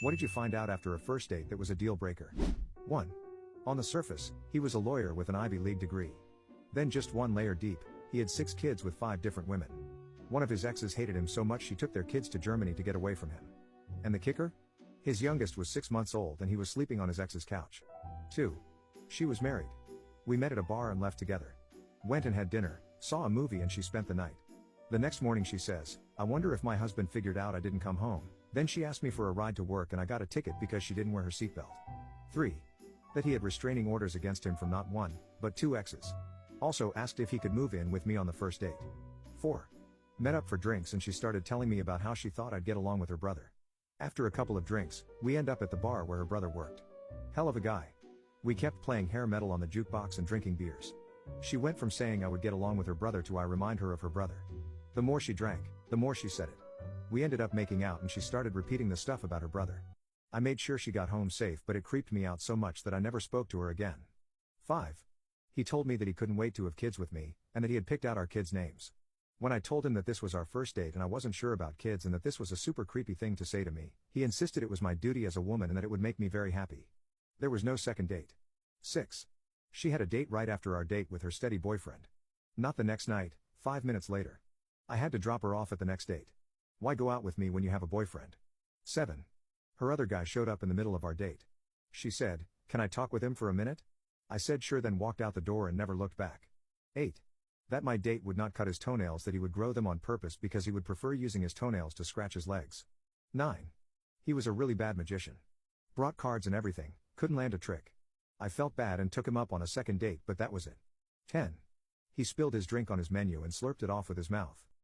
What did you find out after a first date that was a deal breaker? 1. On the surface, he was a lawyer with an Ivy League degree. Then just one layer deep, he had 6 kids with 5 different women. One of his exes hated him so much she took their kids to Germany to get away from him. And the kicker? His youngest was 6 months old and he was sleeping on his ex's couch. 2. She was married. We met at a bar and left together. Went and had dinner, saw a movie and she spent the night. The next morning she says, "I wonder if my husband figured out I didn't come home." Then she asked me for a ride to work and I got a ticket because she didn't wear her seatbelt. 3. That he had restraining orders against him from not 1, but 2 exes. Also asked if he could move in with me on the first date. 4. Met up for drinks and she started telling me about how she thought I'd get along with her brother. After a couple of drinks, we end up at the bar where her brother worked. Hell of a guy. We kept playing hair metal on the jukebox and drinking beers. She went from saying I would get along with her brother to I remind her of her brother. The more she drank, the more she said it. We ended up making out and she started repeating the stuff about her brother. I made sure she got home safe, but it creeped me out so much that I never spoke to her again. 5. He told me that he couldn't wait to have kids with me, and that he had picked out our kids' names. When I told him that this was our first date and I wasn't sure about kids and that this was a super creepy thing to say to me, he insisted it was my duty as a woman and that it would make me very happy. There was no second date. 6. She had a date right after our date with her steady boyfriend. Not the next night, 5 minutes later. I had to drop her off at the next date. Why go out with me when you have a boyfriend? 7. Her other guy showed up in the middle of our date. She said, "Can I talk with him for a minute?" I said sure, then walked out the door and never looked back. 8. That my date would not cut his toenails, that he would grow them on purpose because he would prefer using his toenails to scratch his legs. 9. He was a really bad magician. Brought cards and everything, couldn't land a trick. I felt bad and took him up on a second date, but that was it. 10. He spilled his drink on his menu and slurped it off with his mouth.